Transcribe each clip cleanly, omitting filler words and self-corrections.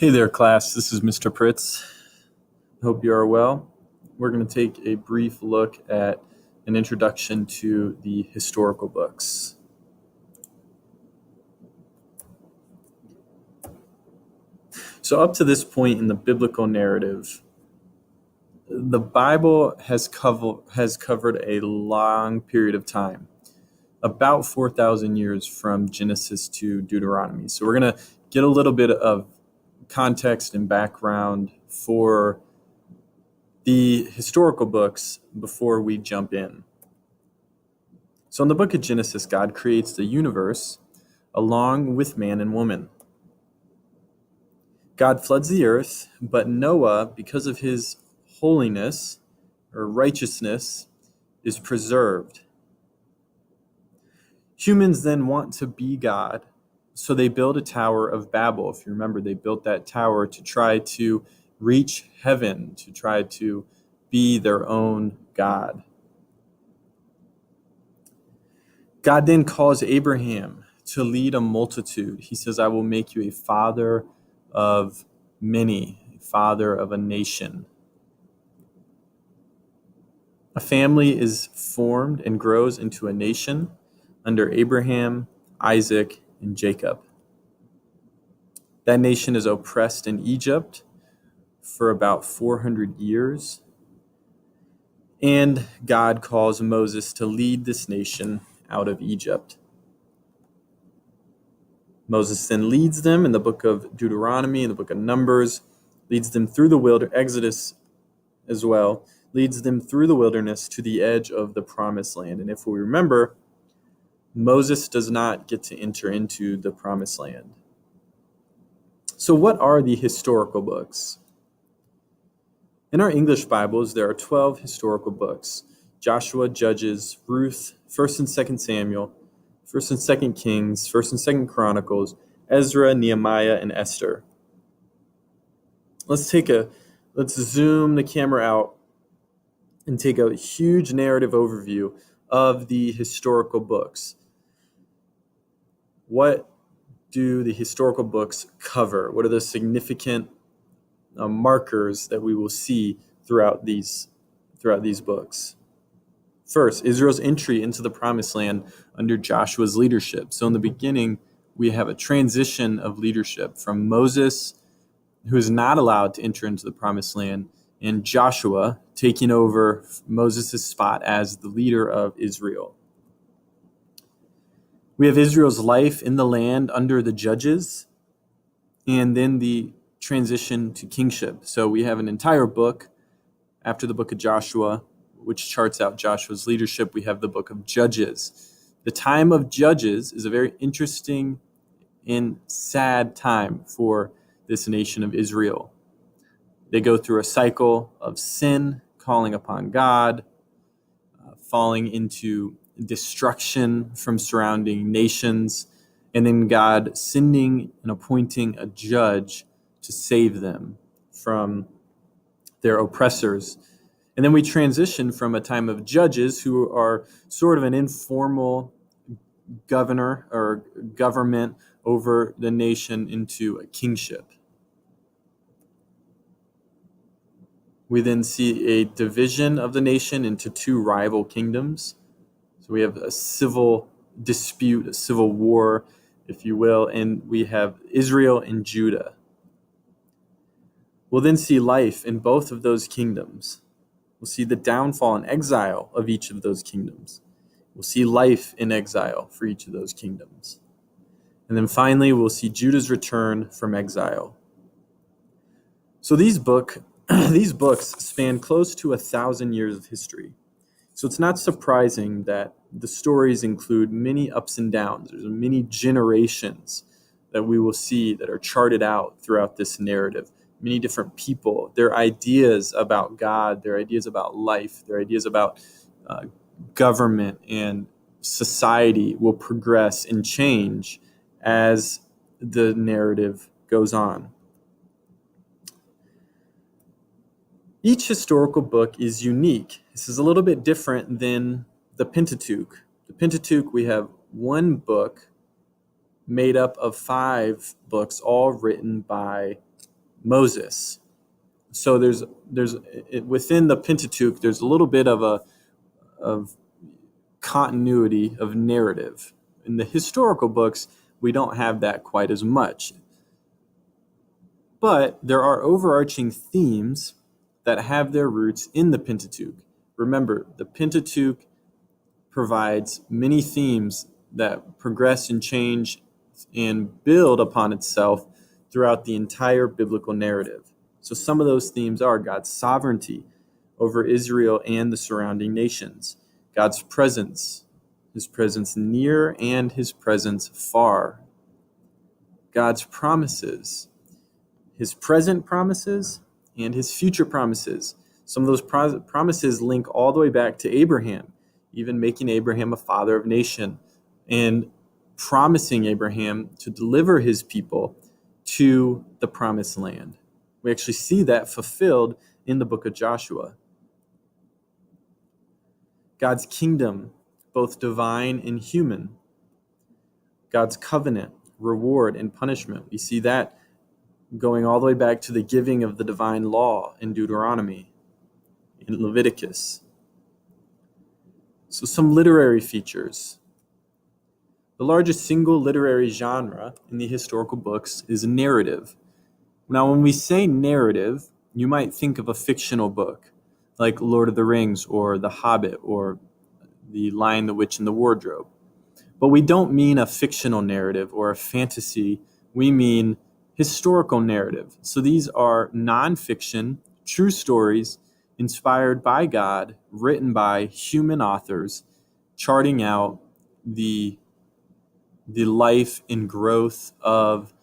Hey there, class. This is Mr. Pritz. Hope you are well. We're going to take a brief look at an introduction to the historical books. So up to this point in the biblical narrative, the Bible has covered a long period of time, about 4,000 years from Genesis to Deuteronomy. So we're going to get a little bit of context and background for the historical books before we jump in. So in the book of Genesis, God creates the universe along with man and woman. God floods the earth, but Noah, because of his holiness or righteousness, is preserved. Humans then want to be God, so they build a Tower of Babel. If you remember, they built that tower to try to reach heaven, to try to be their own God. God then calls Abraham to lead a multitude. He says, I will make you a father of many, a father of a nation. A family is formed and grows into a nation under Abraham, Isaac, and Jacob. That nation is oppressed in Egypt for about 400 years. And God calls Moses to lead this nation out of Egypt. Moses then leads them in the book of Deuteronomy, in the book of Numbers, leads them through the wilderness, Exodus as well, leads them through the wilderness to the edge of the promised land. And if we remember, Moses does not get to enter into the promised land. So what are the historical books? In our English Bibles, there are 12 historical books: Joshua, Judges, Ruth, 1st and 2nd Samuel, 1st and 2nd Kings, 1st and 2nd Chronicles, Ezra, Nehemiah, and Esther. Let's zoom the camera out and take a huge narrative overview of the historical books. What do the historical books cover? What are the significant markers that we will see throughout these books? First, Israel's entry into the promised land under Joshua's leadership. So in the beginning, we have a transition of leadership from Moses, who is not allowed to enter into the promised land, and Joshua taking over Moses' spot as the leader of Israel. We have Israel's life in the land under the judges, and then the transition to kingship. So we have an entire book after the book of Joshua, which charts out Joshua's leadership. We have the book of Judges. The time of Judges is a very interesting and sad time for this nation of Israel. They go through a cycle of sin, calling upon God, falling into destruction from surrounding nations, and then God sending and appointing a judge to save them from their oppressors. And then we transition from a time of judges, who are sort of an informal governor or government over the nation, into a kingship. We then see a division of the nation into two rival kingdoms. So we have a civil dispute, a civil war, if you will, and we have Israel and Judah. We'll then see life in both of those kingdoms. We'll see the downfall and exile of each of those kingdoms. We'll see life in exile for each of those kingdoms. And then finally, we'll see Judah's return from exile. So these books span close to 1,000 years of history. So it's not surprising that the stories include many ups and downs. There's many generations that we will see that are charted out throughout this narrative. Many different people, their ideas about God, their ideas about life, their ideas about government and society will progress and change as the narrative goes on. Each historical book is unique. This is a little bit different than the Pentateuch. The Pentateuch, we have one book made up of 5 books, all written by Moses. So there's within the Pentateuch, there's a little bit of continuity of narrative. In the historical books, we don't have that quite as much. But there are overarching themes that have their roots in the Pentateuch. Remember, the Pentateuch provides many themes that progress and change and build upon itself throughout the entire biblical narrative. So some of those themes are God's sovereignty over Israel and the surrounding nations, God's presence, his presence near and his presence far, God's promises, his present promises and his future promises. Some of those promises link all the way back to Abraham, even making Abraham a father of nation and promising Abraham to deliver his people to the promised land. We actually see that fulfilled in the book of Joshua. God's kingdom, both divine and human. God's covenant, reward, and punishment. We see that going all the way back to the giving of the divine law in Deuteronomy, in Leviticus. So some literary features. The largest single literary genre in the historical books is narrative. Now, when we say narrative, you might think of a fictional book like Lord of the Rings or The Hobbit or The Lion, the Witch, and the Wardrobe. But we don't mean a fictional narrative or a fantasy. We mean historical narrative. So these are nonfiction, true stories inspired by God, written by human authors, charting out the life and growth of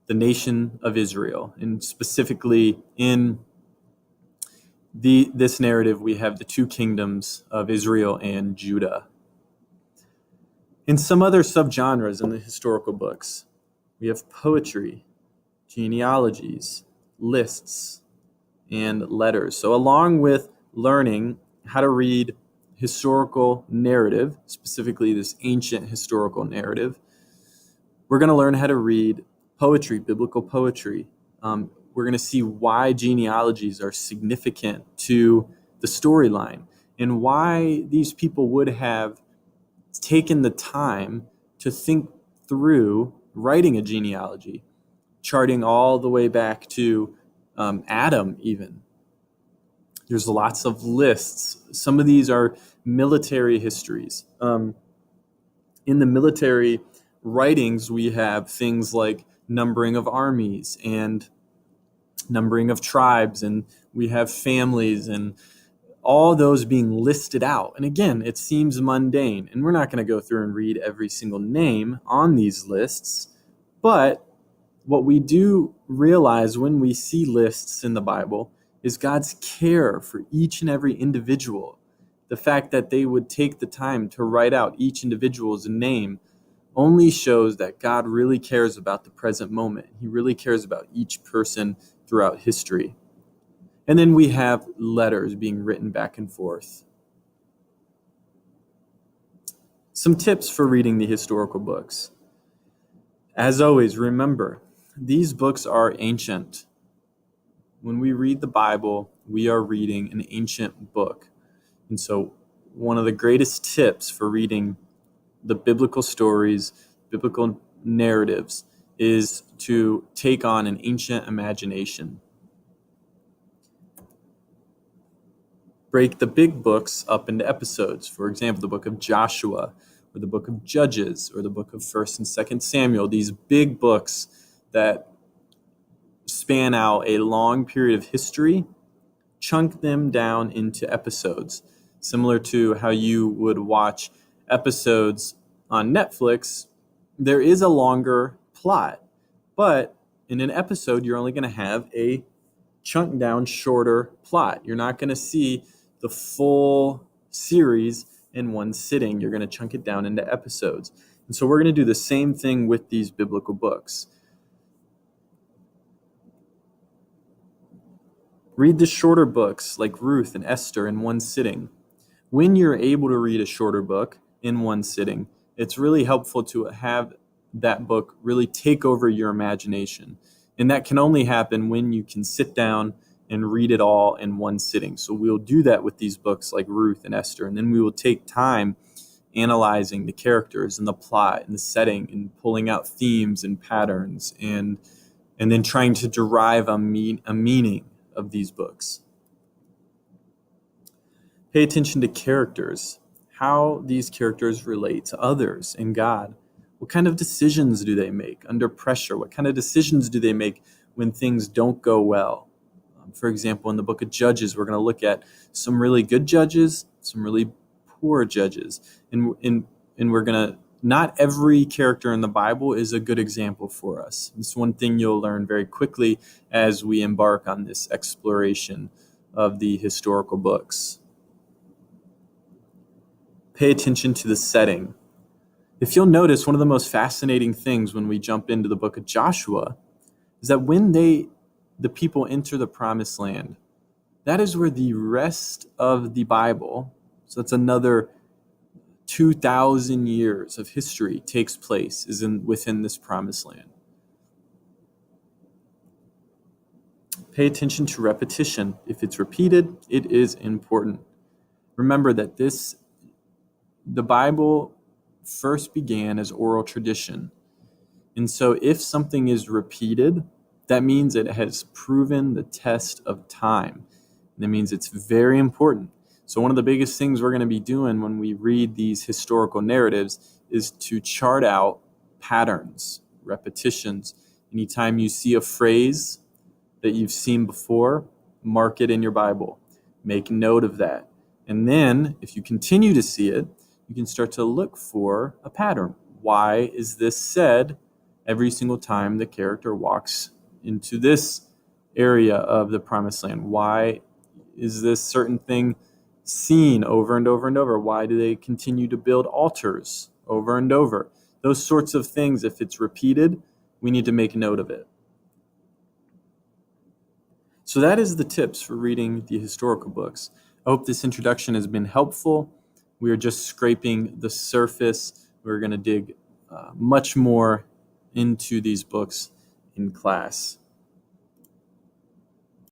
the nation of Israel. And specifically in this narrative, we have the two kingdoms of Israel and Judah. In some other subgenres in the historical books, we have poetry, genealogies, lists, and letters. So along with learning how to read historical narrative, specifically this ancient historical narrative, we're going to learn how to read poetry, biblical poetry. We're going to see why genealogies are significant to the storyline and why these people would have taken the time to think through writing a genealogy, charting all the way back to Adam even. There's lots of lists. Some of these are military histories. In the military writings, we have things like numbering of armies and numbering of tribes, and we have families and all those being listed out. And again, it seems mundane, and we're not going to go through and read every single name on these lists, but what we do realize when we see lists in the Bible is God's care for each and every individual. The fact that they would take the time to write out each individual's name only shows that God really cares about the present moment. He really cares about each person throughout history. And then we have letters being written back and forth. Some tips for reading the historical books. As always, remember, these books are ancient. When we read the Bible, we are reading an ancient book. And so one of the greatest tips for reading the biblical stories, biblical narratives, is to take on an ancient imagination. Break the big books up into episodes. For example, the book of Joshua, or the book of Judges, or the book of 1st and 2nd Samuel. These big books that span out a long period of history, chunk them down into episodes, similar to how you would watch episodes on Netflix. There is a longer plot, but in an episode, you're only going to have a chunked down, shorter plot. You're not going to see the full series in one sitting. You're going to chunk it down into episodes. And so we're going to do the same thing with these biblical books. Read the shorter books like Ruth and Esther in one sitting. When you're able to read a shorter book in one sitting, it's really helpful to have that book really take over your imagination And that can only happen when you can sit down and read it all in one sitting. So we'll do that with these books like Ruth and Esther, and then we will take time analyzing the characters and the plot and the setting and pulling out themes and patterns and then trying to derive a meaning of these books. Pay attention to characters, how these characters relate to others and God. What kind of decisions do they make under pressure? What kind of decisions do they make when things don't go well? For example, in the book of Judges, we're going to look at some really good judges, some really poor judges. And we're going to, not every character in the Bible is a good example for us. It's one thing you'll learn very quickly as we embark on this exploration of the historical books. Pay attention to the setting. If you'll notice, one of the most fascinating things when we jump into the book of Joshua is that when the people enter the promised land, that is where the rest of the Bible, so that's another 2,000 years of history, takes place, is within this promised land. Pay attention to repetition. If it's repeated, it is important. Remember that the Bible first began as oral tradition. And so if something is repeated, that means it has proven the test of time. And that means it's very important. So one of the biggest things we're going to be doing when we read these historical narratives is to chart out patterns, repetitions. Anytime you see a phrase that you've seen before, mark it in your Bible. Make note of that. And then if you continue to see it, you can start to look for a pattern. Why is this said every single time the character walks into this area of the promised land? Why is this certain thing seen over and over and over? Why do they continue to build altars over and over? Those sorts of things, if it's repeated, we need to make note of it. So that is the tips for reading the historical books. I hope this introduction has been helpful. We are just scraping the surface. We're going to dig much more into these books in class.